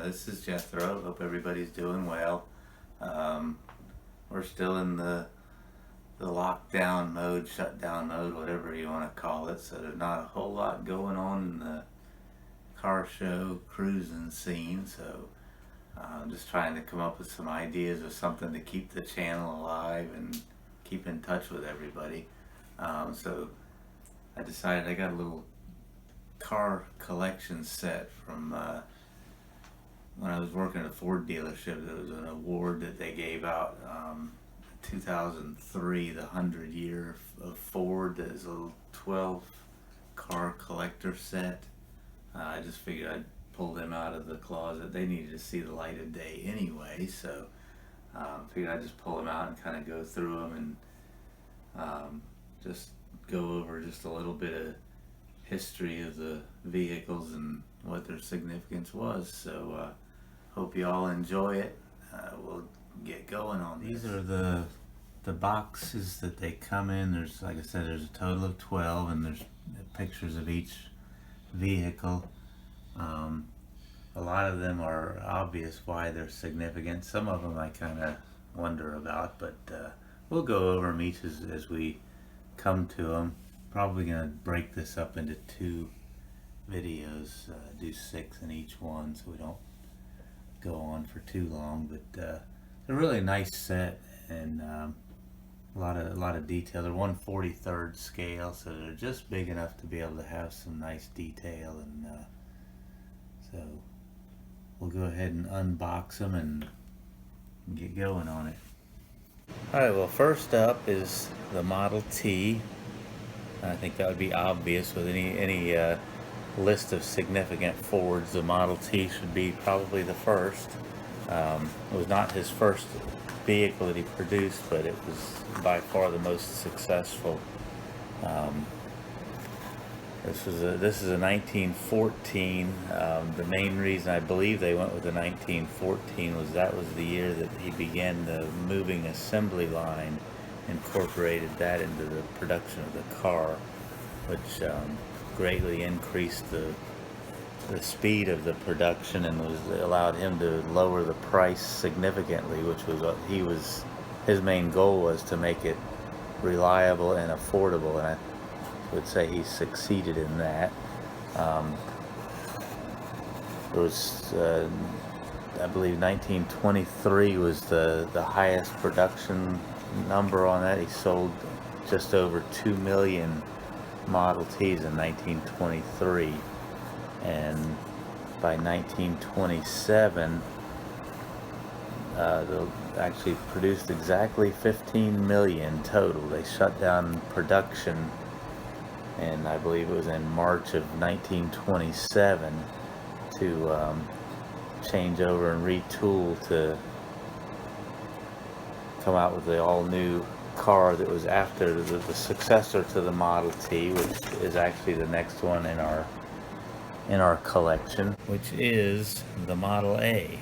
This is Jethro. Hope everybody's doing well. Um, we're still in the lockdown mode, shutdown mode, whatever you want to call it. So there's not a whole lot going on in the car show cruising scene. So I'm just trying to come up with some ideas of something to keep the channel alive and keep in touch with everybody. So I decided I got a little car collection set from when I was working at a Ford dealership. There was an award that they gave out 2003, the 100 year of Ford. There's a 12 car collector set. I just figured I'd pull them out of the closet. They needed to see the light of day anyway, so figured I'd just pull them out and kind of go through them and just go over just a little bit of history of the vehicles and what their significance was. So hope you all enjoy it. We'll get going on this. These are the boxes that they come in. There's, like I said, there's a total of 12, and there's pictures of each vehicle. A lot of them are obvious why they're significant. Some of them I kind of wonder about, but we'll go over them each as we come to them. Probably gonna break this up into 2 videos, do 6 in each one, so we don't go on for too long. But a really nice set, and a lot of detail. They're 1/43 scale, so they're just big enough to be able to have some nice detail. And so we'll go ahead and unbox them and get going on it. Alright, well, first up is the Model T. I think that would be obvious with any list of significant Fords. The Model T should be probably the first. It was not his first vehicle that he produced, but it was by far the most successful. This is a 1914. The main reason I believe they went with the 1914 was that was the year that he began the moving assembly line, incorporated that into the production of the car, which greatly increased the speed of the production and allowed him to lower the price significantly, which was his main goal was to make it reliable and affordable, and I would say he succeeded in that. It was I believe 1923 was the highest production number on that. He sold just over 2 million Model Ts in 1923, and by 1927 they actually produced exactly 15 million total. They shut down production, and I believe it was in March of 1927 to change over and retool to come out with the all-new car that was after the successor to the Model T, which is actually the next one in our collection, which is the Model A.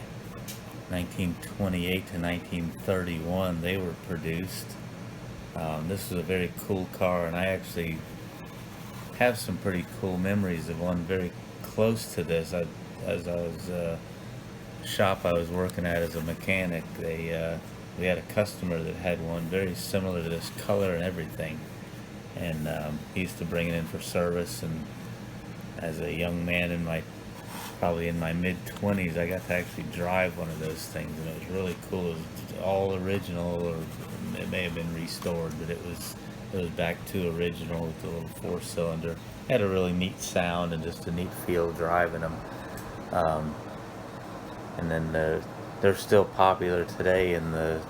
1928 to 1931 they were produced. This was a very cool car, and I actually have some pretty cool memories of one very close to this. As I was shop I was working at as a mechanic, we had a customer that had one very similar to this color and everything, and he used to bring it in for service. And as a young man probably in my mid-20s, I got to actually drive one of those things, and it was really cool. It was all original, or it may have been restored, but it was back to original with the little 4-cylinder. Had a really neat sound and just a neat feel driving them. And then they're still popular today in the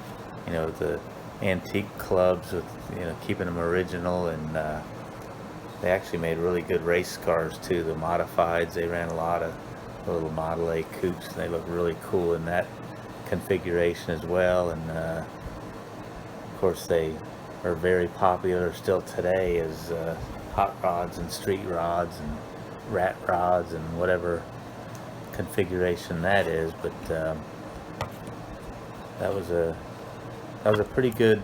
antique clubs with keeping them original, and they actually made really good race cars too. The modifieds, they ran a lot of the little Model A coupes, and they look really cool in that configuration as well. And of course they are very popular still today as hot rods and street rods and rat rods and whatever configuration that is. But that was a pretty good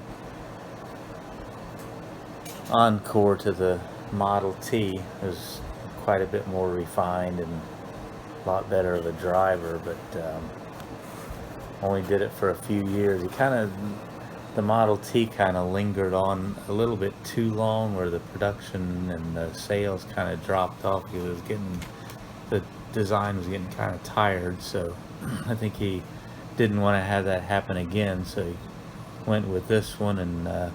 encore to the Model T. It was quite a bit more refined and a lot better of a driver, but only did it for a few years. The Model T kind of lingered on a little bit too long, where the production and the sales kind of dropped off. The design was getting kind of tired, so I think he didn't want to have that happen again, so he went with this one. And of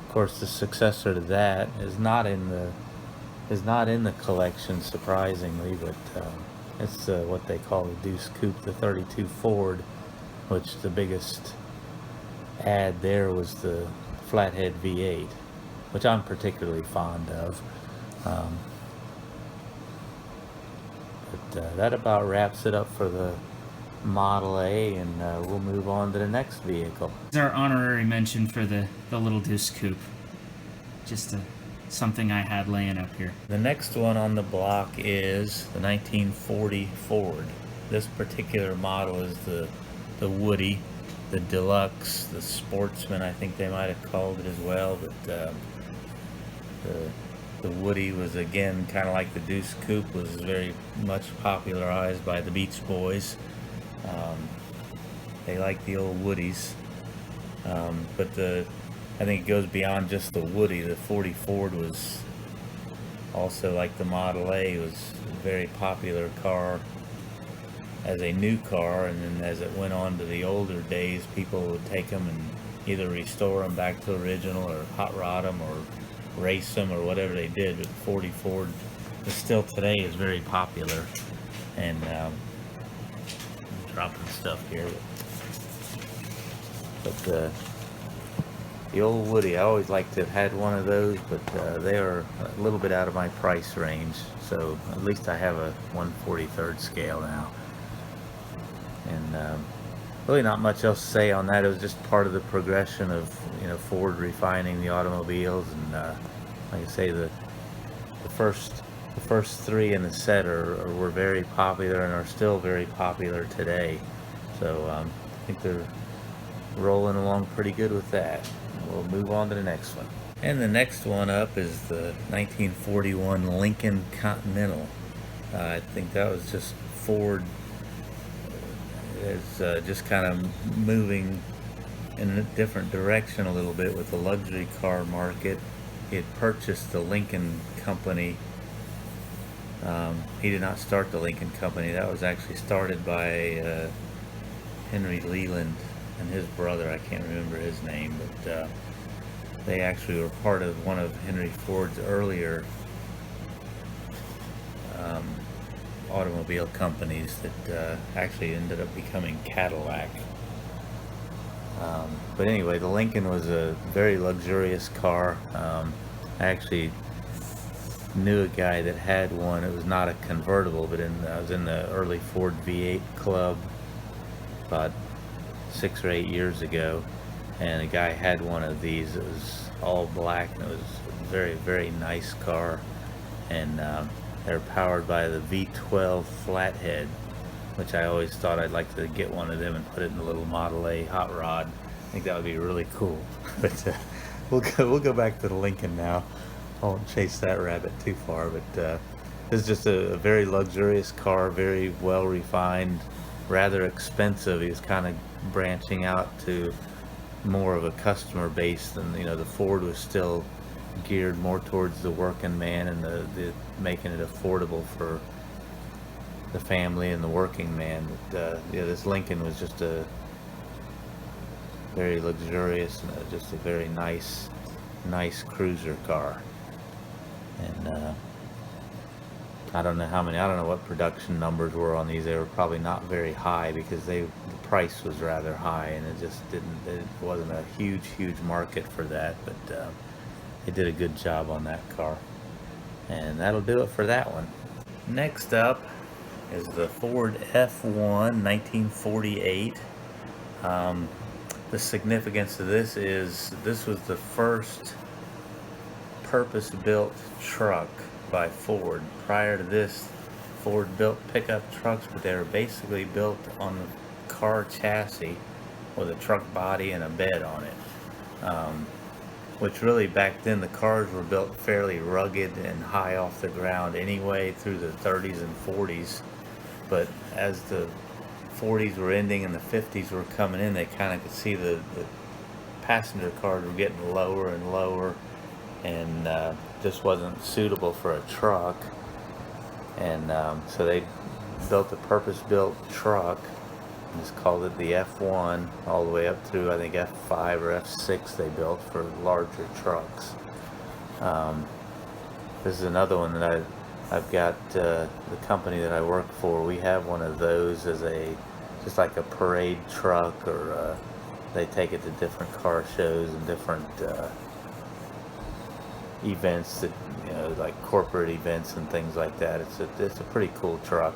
course the successor to that is not in the collection, surprisingly, but it's what they call the Deuce Coupe, the 32 Ford, which the biggest add there was the flathead V8, which I'm particularly fond of. But that about wraps it up for the Model A, and we'll move on to the next vehicle. It's our honorary mention for the little Deuce Coupe. Just something I had laying up here. The next one on the block is the 1940 Ford. This particular model is the Woodie, the Deluxe, the Sportsman, I think they might have called it as well. But the Woodie was, again, kind of like the Deuce Coupe, was very much popularized by the Beach Boys. They like the old Woodies, but I think it goes beyond just the Woodie. The 40 Ford was also, like the Model A, was a very popular car as a new car, and then as it went on to the older days, people would take them and either restore them back to original, or hot rod them, or race them, or whatever they did. But the 40 Ford is still today is very popular. And I'm dropping stuff here, but the old Woodie, I always liked to have had one of those, but they are a little bit out of my price range, so at least I have a 1/43rd scale now. And really not much else to say on that. It was just part of the progression of, Ford refining the automobiles. And like I say, the first three in the set were very popular and are still very popular today. So I think they're rolling along pretty good with that. We'll move on to the next one. And the next one up is the 1941 Lincoln Continental. I think that was just Ford is just kind of moving in a different direction a little bit with the luxury car market. He had purchased the Lincoln Company. He did not start the Lincoln Company. That was actually started by Henry Leland and his brother. I can't remember his name, but they actually were part of one of Henry Ford's earlier automobile companies that actually ended up becoming Cadillac. But anyway, the Lincoln was a very luxurious car. I actually knew a guy that had one. It was not a convertible, but I was in the early Ford V8 club about 6 or 8 years ago, and a guy had one of these. It was all black, and it was a very, very nice car. And they're powered by the V12 flathead, which I always thought I'd like to get one of them and put it in the little Model A hot rod. I think that would be really cool. But we'll go back to the Lincoln now. I won't chase that rabbit too far, but this is just a very luxurious car, very well refined, rather expensive. He was kind of branching out to more of a customer base than, the Ford was still geared more towards the working man and the making it affordable for the family and the working man. But this Lincoln was just a very luxurious and just a very nice cruiser car. And I don't know what production numbers were on these. They were probably not very high because the price was rather high, and it wasn't a huge market for that. But they did a good job on that car. And that'll do it for that one. Next up is the Ford F1 1948. The significance of this is this was the first purpose-built truck by Ford. Prior to this, Ford built pickup trucks, but they were basically built on the car chassis with a truck body and a bed on it. Which really, back then, the cars were built fairly rugged and high off the ground anyway through the 30s and 40s. but as the 40s were ending and the 50s were coming in, they kind of could see the passenger cars were getting lower and lower, and just wasn't suitable for a truck. And so they built a purpose-built truck and just called it the F1, all the way up through I think F5 or F6 they built for larger trucks. This is another one that I've got, the company that I work for, we have one of those as just like a parade truck, or they take it to different car shows and different events, that, you know, like corporate events and things like that. It's a pretty cool truck,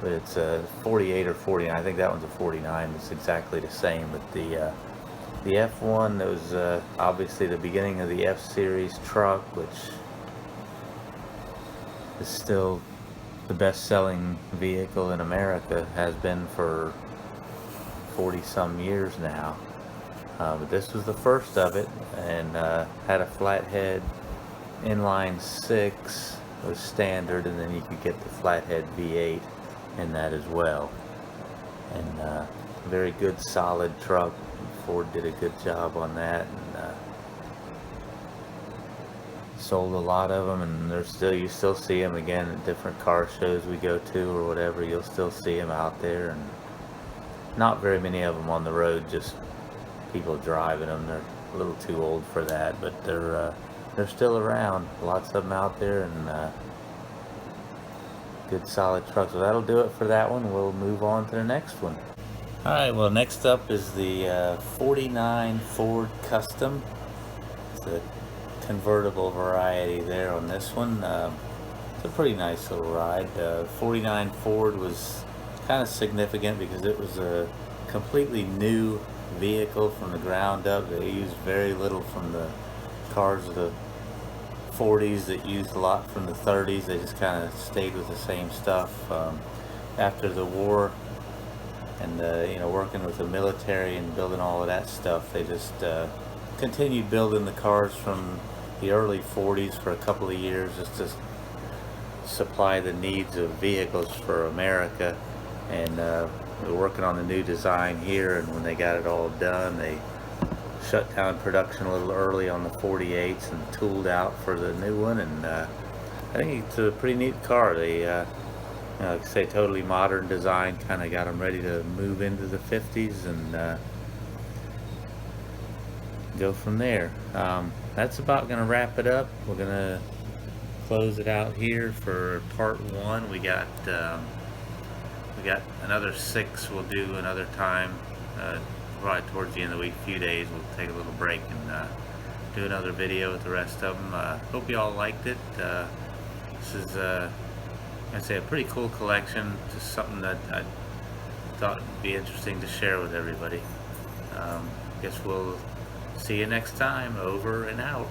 but it's a 48 or 49. I think that one's a 49. It's exactly the same. But the F1, that was obviously the beginning of the F Series truck, which is still the best-selling vehicle in America, has been for 40-some years now. But this was the first of it, and had a flathead inline 6 was standard, and then you could get the flathead V8 in that as well. And very good, solid truck. Ford did a good job on that, and sold a lot of them, and you still see them again at different car shows we go to or whatever. You'll still see them out there, and not very many of them on the road, just people driving them. They're a little too old for that, but they're still around. Lots of them out there, and good solid trucks. So that'll do it for that one. We'll move on to the next one. Alright, well, next up is the 49 Ford Custom. It's a convertible variety there on this one. It's a pretty nice little ride. 49 Ford was kind of significant because it was a completely new vehicle from the ground up. They used very little from the cars of the 40s that used a lot from the 30s. They just kind of stayed with the same stuff. After the war, and you know, working with the military and building all of that stuff, they just continued building the cars from the early 40s for a couple of years, just to supply the needs of vehicles for America. And they're working on the new design here, and when they got it all done, they shut down production a little early on the 48s and tooled out for the new one. And I think it's a pretty neat car. They you know, like I say, totally modern design, kind of got them ready to move into the 50s and go from there. That's about going to wrap it up. We're going to close it out here for part 1. We got another 6 we'll do another time, probably towards the end of the week, few days. We'll take a little break and do another video with the rest of them. Hope you all liked it. This is I'd say a pretty cool collection, just something that I thought would be interesting to share with everybody. Guess we'll see you next time. Over and out.